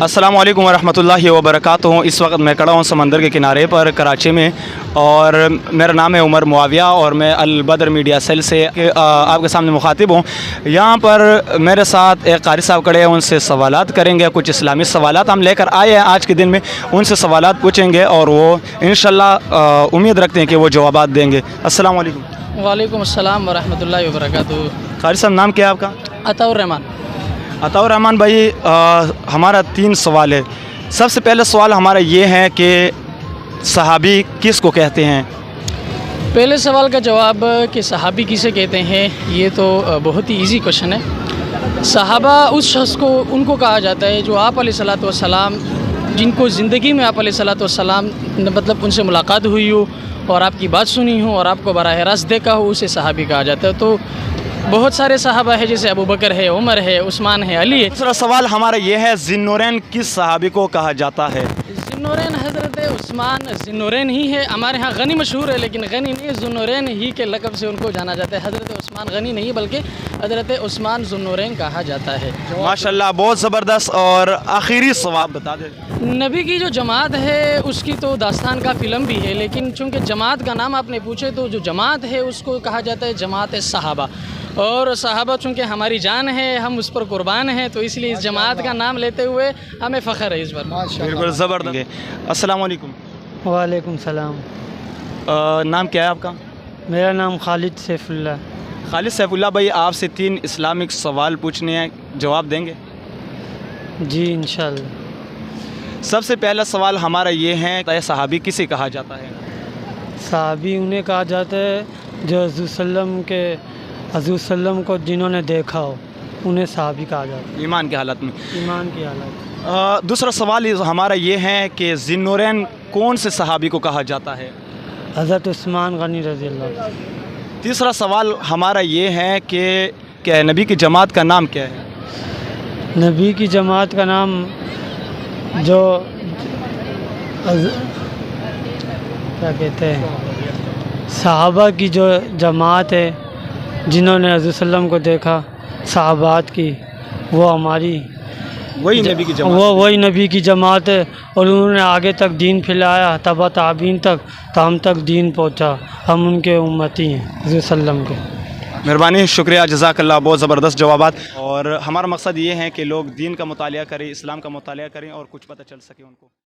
अस्सलाम वालेकुम वरहमतुल्लाहि वबरकातुहू। इस वक्त मैं खड़ा हूँ समंदर के किनारे पर कराची में, और मेरा नाम है उमर मुआविया और मैं अल बदर मीडिया सेल से आपके सामने मुखातिब हूँ। यहाँ पर मेरे साथ एक कारी साहब खड़े हैं, उनसे सवालात करेंगे। कुछ इस्लामी सवालात हम लेकर आए हैं आज के दिन में, उनसे सवालात पूछेंगे और वो इंशाल्लाह उम्मीद रखते हैं कि वो जवाबात देंगे। अस्सलाम वालेकुम। वालेकुम अस्सलाम वरहमतुल्लाहि वबरकातुहू। कारी साहब, नाम क्या है आपका? अताउर रहमान। अताउर रहमान भाई, हमारा 3 सवाल है। सबसे पहला सवाल हमारा ये है कि सहाबी किस को कहते हैं? पहले सवाल का जवाब कि सहाबी किसे कहते हैं, ये तो बहुत ही इजी क्वेश्चन है। सहाबा उस शख्स को उनको कहा जाता है जो आप अलैहिस्सलातु वस्सलाम, जिनको ज़िंदगी में आप अलैहिस्सलातु वस्सलाम मतलब उनसे मुलाकात हुई हो और आपकी बात सुनी हो और आपको बराह रास्त देखा हो, उसे सहाबी कहा जाता है। तो बहुत सारे सहाबा है, जैसे अबू बकर है, उमर है, उस्मान है, अली है। दूसरा सवाल हमारा ये है, ज़िन्नुरैन किस सहाबी को कहा जाता है? ज़ुन्नुरैन हज़रत उस्मान ज़ुन्नुरैन ही है। हमारे यहाँ गनी मशहूर है, लेकिन गनी नहीं, ज़ुन्नुरैन ही के लक़ब से उनको जाना जाता है। हज़रत उस्मान गनी नहीं बल्कि हज़रत उस्मान ज़ुन्नुरैन कहा जाता है। माशाल्लाह, बहुत ज़बरदस्त। और आखिरी सवाल बता दे। नबी की जो जमात है उसकी तो दास्तान का फ़िल्म भी है, लेकिन चूँकि जमात का नाम आपने पूछे तो जो जमात है उसको कहा जाता है जमात सहाबा। और सहाबा चूँकि हमारी जान है, हम उस पर कुर्बान हैं, तो इसलिए इस जमात का नाम लेते हुए हमें फ़ख्र है इस पर। बिल्कुल ज़बरदस्त। अस्सलाम वालेकुम। वालेकुम सलाम। नाम क्या है आपका? मेरा नाम खालिद सैफुल्लाह। खालिद सैफुल्लाह भाई, आपसे 3 इस्लामिक सवाल पूछने हैं, जवाब देंगे? जी इंशाल्लाह। सबसे पहला सवाल हमारा ये है, सहाबी किसे कहा जाता है? सहाबी उन्हें कहा जाता है जो हज़ूर सल्लम को जिन्होंने देखा हो, उन्हें सहाबी कहा जाता है। ईमान की हालत में। ईमान की हालत। दूसरा सवाल हमारा ये है कि ज़िन्नुरैन कौन से सहाबी को कहा जाता है? हज़रत उस्मान गनी रज़ी अल्लाह। तीसरा सवाल हमारा ये है कि क्या नबी की जमात का नाम क्या है? नबी की जमात का नाम जो क्या कहते हैं, सहाबा की जो जमात है जिन्होंने हज़रत सल्लम को देखा, सहाबात की, वो हमारी वही नबी की जमात, वही नबी की जमात है। और उन्होंने आगे तक दीन फैलाया, तबा ताबीन तक, तो हम तक दीन पहुंचा। हम उनके उम्मती हैं हज़रत सल्लम के। मेहरबानी, शुक्रिया, जज़ाकल्लाह। बहुत ज़बरदस्त जवाबात। और हमारा मकसद ये है कि लोग दीन का मुतालिया करें, इस्लाम का मुतालिया करें और कुछ पता चल सके उनको।